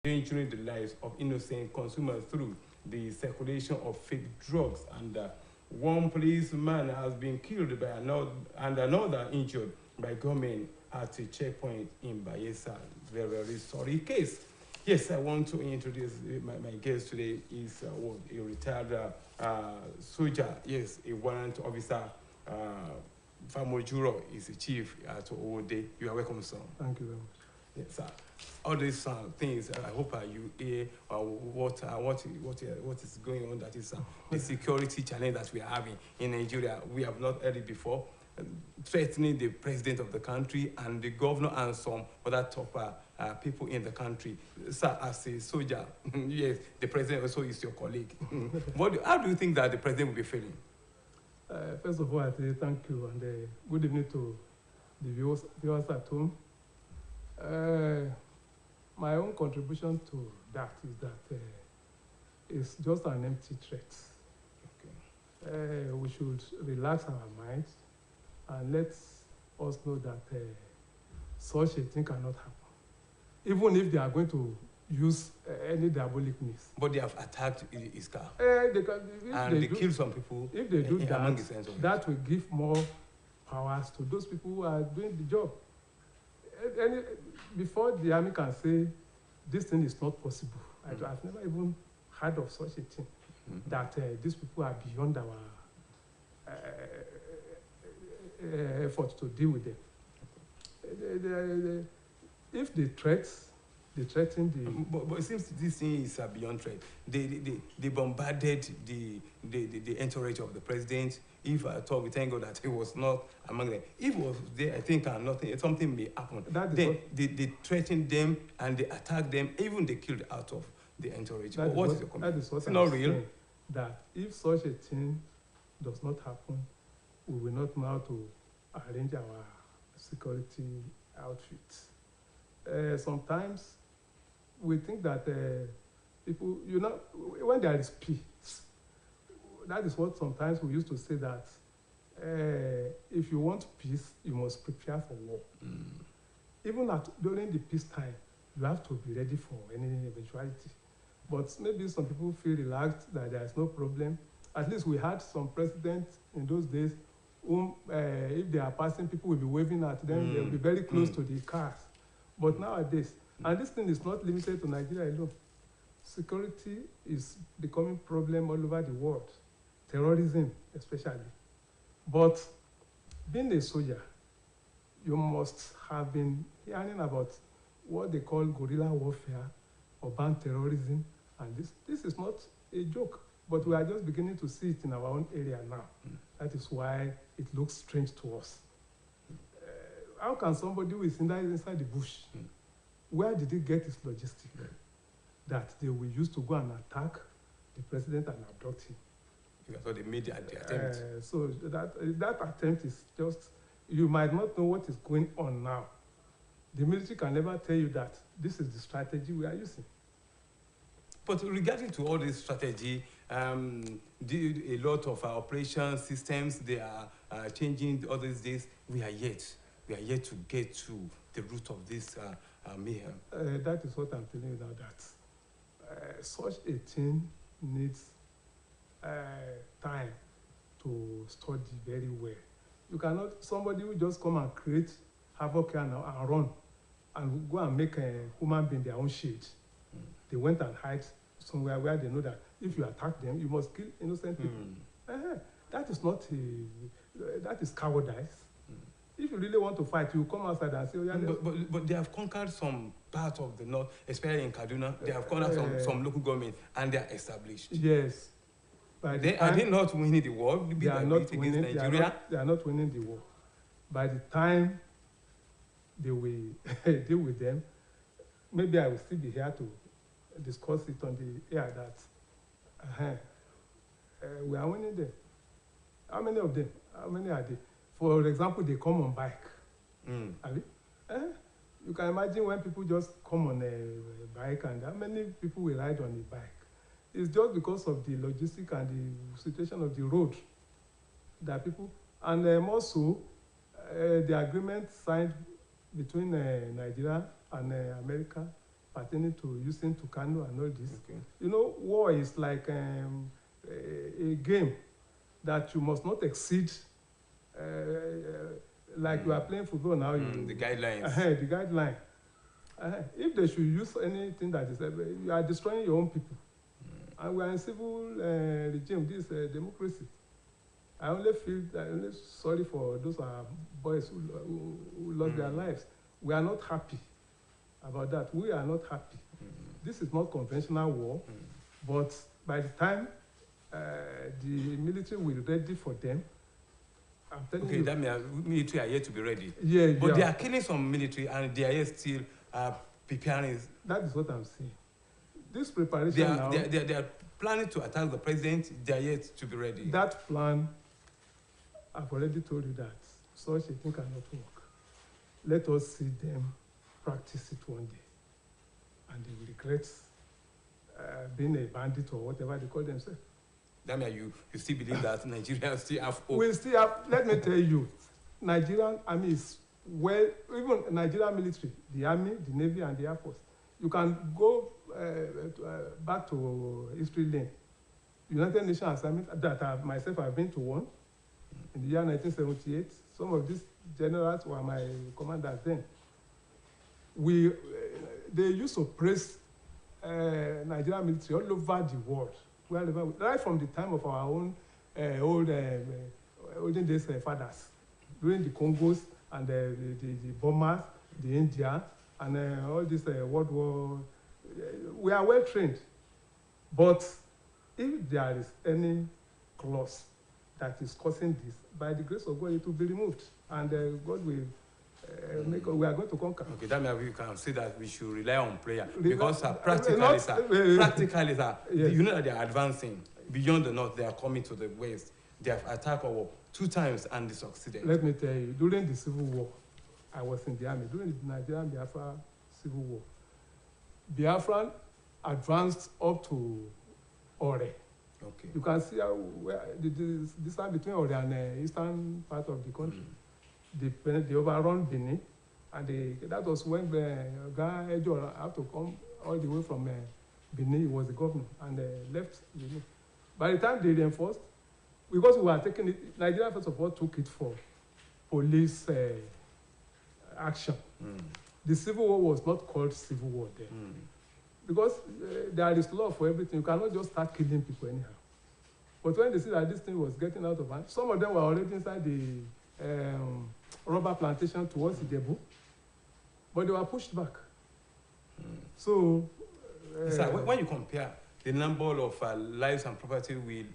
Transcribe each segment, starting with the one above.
endangering the lives of innocent consumers through the circulation of fake drugs. And one policeman has been killed by another injured by gunmen at a checkpoint in Bayelsa. Very, very sorry case. Yes, I want to introduce my guest today is a retired soldier. Yes, a warrant officer. Famojuro is the chief at Ode. You are welcome, sir. Thank you very much. Yes, sir. All these things, I hope you hear what is going on. That is the security challenge that we are having in Nigeria. We have not heard it before. Threatening the president of the country and the governor and some other top people in the country. Sir, as a soldier, yes, the president also is your colleague. How do you think that the president will be feeling? First of all, I say thank you and good evening to the viewers at home. My own contribution to that is that it's just an empty threat. Okay. We should relax our minds and let us know that such a thing cannot happen. Even if they are going to use any diabolic means. But they have attacked his car. They killed some people. If they do that will give more powers to those people who are doing the job. Before the army can say this thing is not possible, I've never even heard of such a thing, that these people are beyond our effort to deal with them. If they threaten the... But it seems this thing is beyond threat. They bombarded the entourage of the president. If at all, we thank God that he was not among them. If he was there, I think something may happen. They threatened them and they attacked them. Even they killed out of the entourage. What is your comment? That is what it's not real. Saying, that if such a thing does not happen, we will not know how to arrange our security outfits. Sometimes we think that people, when there is peace, that is what sometimes we used to say that if you want peace, you must prepare for war. Even during the peace time, you have to be ready for any eventuality. But maybe some people feel relaxed that there is no problem. At least we had some presidents in those days whom, if they are passing, people will be waving at them. They will be very close to the cars. But nowadays, and this thing is not limited to Nigeria alone. Security is becoming a problem all over the world. Terrorism, especially. But being a soldier, you must have been hearing about what they call guerrilla warfare, urban terrorism, and this is not a joke. But we are just beginning to see it in our own area now. That is why it looks strange to us. How can somebody who is inside the bush, where did he get his logistics that they will use to go and attack the president and abduct him? So they made the attempt. So that attempt is just, you might not know what is going on now. The military can never tell you that this is the strategy we are using. But regarding to all this strategy, a lot of our operation systems, they are changing all these days. We are yet to get to the root of this mayhem. That is what I'm telling you now, that such a thing needs time to study very well. You cannot, somebody will just come and create havoc and run and go and make a human being their own shield. They went and hide somewhere where they know that if you attack them, you must kill innocent people. That is not that is cowardice. If you really want to fight, you come outside and say, oh, yeah, but they have conquered some part of the north, especially in Kaduna. They have conquered some local government and they are established. Yes. Are they not winning the war? They are not winning. They are not winning the war. By the time they will deal with them, maybe I will still be here to discuss it on the air that we are winning them. How many of them? How many are they? For example, they come on bike. You can imagine when people just come on a bike, and how many people will ride on a bike. It's just because of the logistics and the situation of the road that people, and more so, the agreement signed between Nigeria and America pertaining to using Tucano and all this. Okay. You know, war is like a game that you must not exceed. Like you are playing football now. The guidelines. The guideline. If they should use anything that is, you are destroying your own people. And we are in civil regime. This democracy. I only sorry for those boys who lost their lives. We are not happy about that. We are not happy. This is not conventional war, but by the time the military will be ready for them, I'm telling you. Okay, that means military are yet to be ready. Yeah, but they are killing some military and they are yet still preparing. That is what I'm saying. This preparation they are planning to attack the president. They are yet to be ready. That plan, I've already told you that such a thing cannot work. Let us see them practice it one day, and they will regret being a bandit or whatever they call themselves. That means you still believe that Nigerians still have hope? We still have, let me tell you, Nigerian army is even Nigerian military, the army, the navy, and the air force. You can go back to history lane. United Nations assignment that myself have been to one in the year 1978. Some of these generals were my commanders then. They used to praise Nigerian military all over the world, wherever, right from the time of our own olden days fathers, during the Congos and the bombers, the India, and all this World War. We are well trained, but if there is any clause that is causing this, by the grace of God, it will be removed, and God will we are going to conquer. Okay, that means we can say that we should rely on prayer, because practically, yes. You know that they are advancing beyond the north. They are coming to the west. They have attacked our 2 times and they succeeded. Let me tell you, during the Civil War, I was in the army. During the Nigerian Biafra Civil War, Biafran advanced up to Ore. Okay. You can see how the distance between Ore and the eastern part of the country. They overrun Benin, and that was when Ga Ejo had to come all the way from Benin. He was the governor, and left Benin. By the time they reinforced, because we were taking it, Nigeria first of all took it for police action. The Civil War was not called Civil War then. Because there is law for everything. You cannot just start killing people anyhow. But when they see that this thing was getting out of hand, some of them were already inside the rubber plantation towards Ijebu, but they were pushed back. So, when you compare the number of lives and property we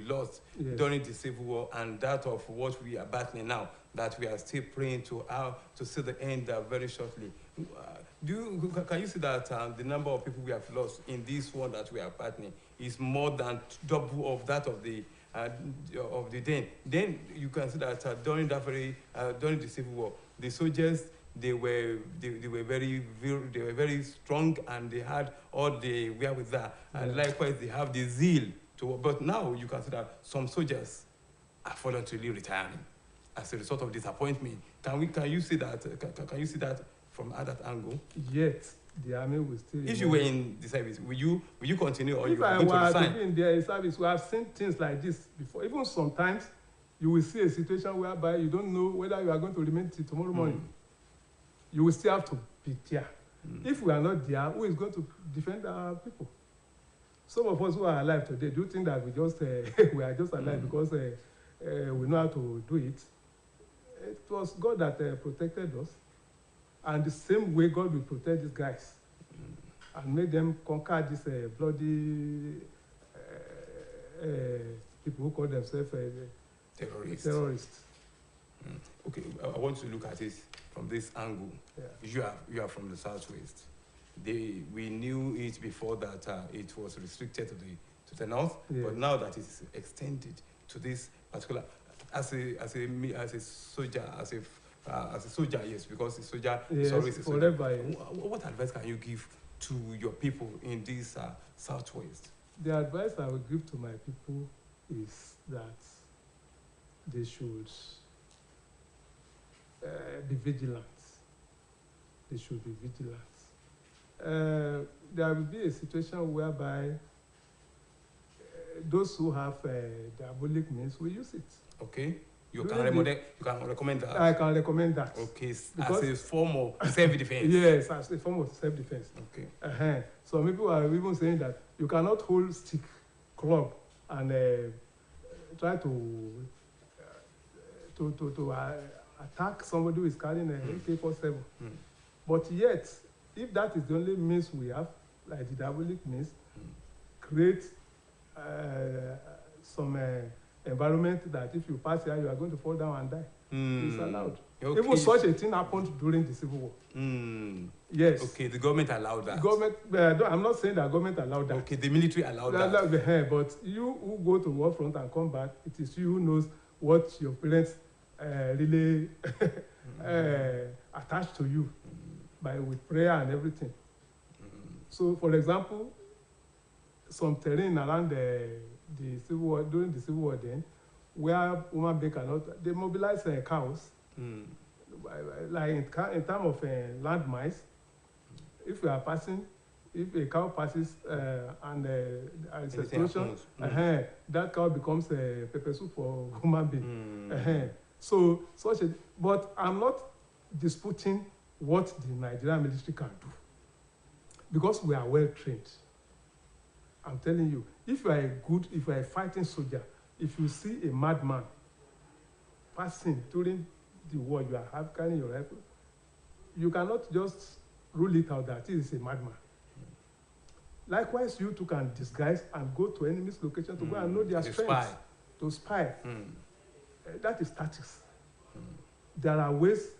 lost during the Civil War and that of what we are battling now, that we are still praying to see the end very shortly, can you see that the number of people we have lost in this war that we are battling is more than double of that of the then you can see that during the Civil War, the soldiers they were very strong, and they had all the wherewithal, and likewise they have the zeal to work. But now you can see that some soldiers are voluntarily retiring as a result of disappointment. Can you see that? Can you see that from that angle? Yet the army will still. If you were in the service, will you continue, or if you are going to resign? If I were in the service, we have seen things like this before. Even sometimes you will see a situation whereby you don't know whether you are going to remain till tomorrow morning. You will still have to be there. If we are not there, who is going to defend our people? Some of us who are alive today, do you think that we are just alive because we know how to do it? It was God that protected us, and the same way God will protect these guys and make them conquer this bloody people who call themselves terrorists. Okay, I want to look at it from this angle. Yeah. You are from the southwest. We knew it before that it was restricted to the north, but now that it's extended to this particular, as a soldier, yes, because the soldier is always a soldier. What advice can you give to your people in this southwest? The advice I would give to my people is that they should be vigilant. They should be vigilant. there will be a situation whereby those who have diabolic means will use it. Okay. You During can recommend that. I can recommend that. Okay. Because- As a form of self-defense. Yes, as a form of self-defense. Okay. Some people are even saying that you cannot hold stick, club, and try to attack somebody who is carrying an AK-47. But yet, if that is the only means we have, like the diabolic means, create some environment that if you pass here, you are going to fall down and die. It's allowed. Okay. Even such a thing happened during the Civil War. Yes. Okay, the government allowed that. Government, I'm not saying that government allowed that. Okay, the military allowed that. But you who go to war front and come back, it is you who knows what your parents really attached to you with prayer and everything. So, for example, some terrain around the Civil War, during the Civil War then, where women they mobilize cows, like in terms of landmines. If you are passing, if a cow passes and there is explosion, that cow becomes a pepper soup for human being. So, but I'm not disputing what the Nigerian military can do, because we are well trained. I'm telling you, if you are a fighting soldier, if you see a madman passing during the war, you are carrying your rifle, you cannot just rule it out that he is a madman. Likewise, you too can disguise and go to enemy's location to go and know their strengths. To spy. That is tactics. There are ways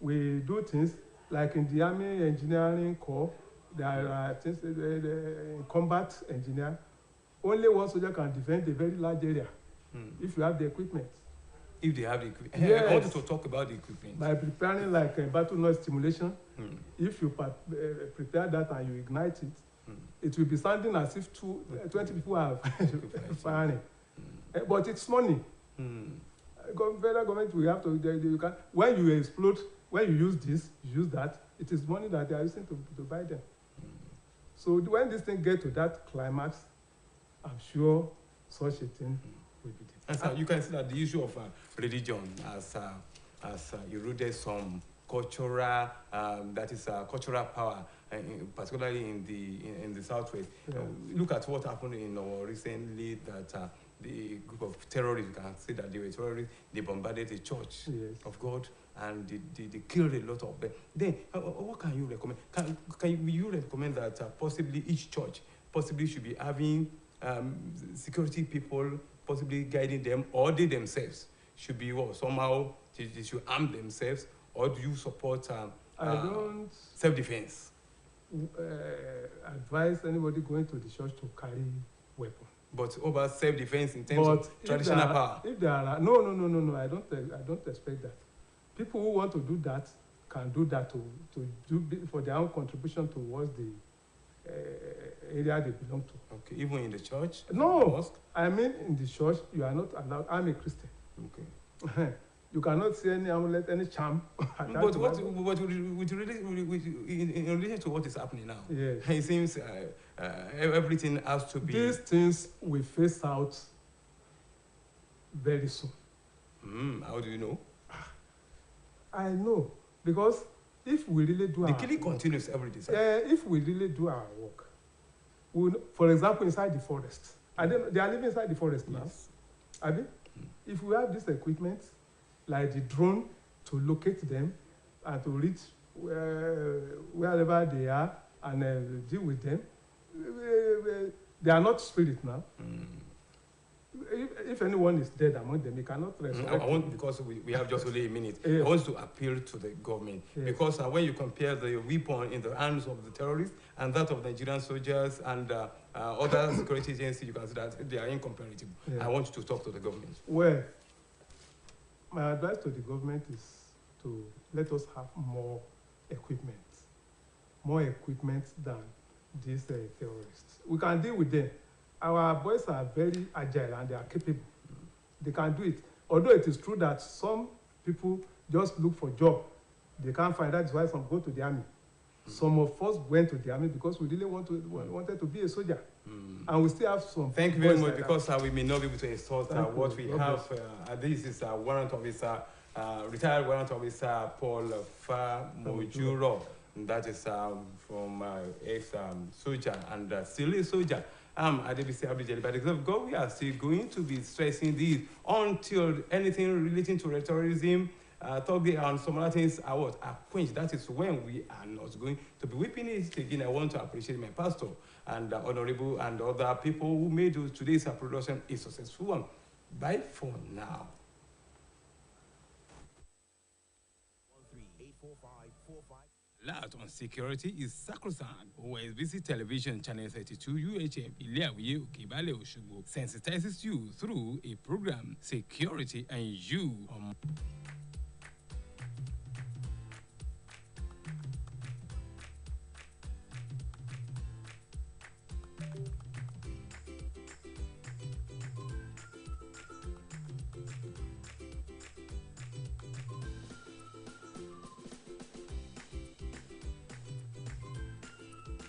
we do things, like in the Army Engineering Corps, there are things in combat engineer. Only one soldier can defend a very large area if you have the equipment. If they have the equipment. Yes. I wanted to talk about the equipment. By preparing like battle noise stimulation, if you prepare that and you ignite it, it will be sounding as if 20 people are firing. But it's money. Federal government will have to, you can, when you explode, when you use this, you use that, it is money that they are using to buy them. So when this thing gets to that climax, I'm sure such a thing will be there. And so you can see that the issue of religion has eroded some cultural, cultural power, particularly in the Southwest. Yeah. Look at what happened in our recently that the group of terrorists, you can say that they were terrorists, they bombarded a church of God, and they killed a lot of them. Then, what can you recommend? Will you recommend that possibly each church possibly should be having security people possibly guiding them, or they themselves should be somehow they should arm themselves, or do you support I don't self-defense? Advise anybody going to the church to carry weapon. But over self-defense in terms of traditional power? If there are no, I don't expect that. People who want to do that can do that to do for their own contribution towards the area they belong to. Okay, even in the church? No, mosque? I mean in the church you are not allowed. I'm a Christian. Okay. You cannot see any amulet, any charm. But in relation to what is happening now, yes. It seems everything has to be. These things will phase out very soon. How do you know? I know, because if we really do the killing continues every day. If we really do our work, for example, inside the forest, they are living inside the forest now. Yes. Abi? If we have this equipment, like the drone, to locate them and to reach wherever they are and deal with them, they are not spirit now. If anyone is dead among them, they cannot resurrect. I want, because we have just only a minute, Yes. I want to appeal to the government. Yes. Because when you compare the weapon in the hands of the terrorists and that of Nigerian soldiers and other security agencies, you can see that they are incomparable. Yeah. I want you to talk to the government. Well, my advice to the government is to let us have more equipment than these terrorists. We can deal with them. Our boys are very agile and they are capable. They can do it. Although it is true that some people just look for job, they can't find. That's why some go to the army. Some of us went to the army because we really wanted to be a soldier. And we still have some. Thank you very much, like because we may not be able to exhaust what we God have. This is warrant officer, retired warrant officer Paul Famojuro. That is from ex-soldier and still a soldier. Adebisi Abdul, but because of God, we are still going to be stressing this until anything relating to terrorism, Thursday and some other things are quenched. That is when we are not going to be whipping it again. I want to appreciate my pastor and honorable and other people who made today's production a successful one. Bye for now. 1384545. Alert on security is sacrosanct. OSBC Television Channel 32 UHF Ileawiye Okebale Osogbo sensitizes you through a program, Security and You.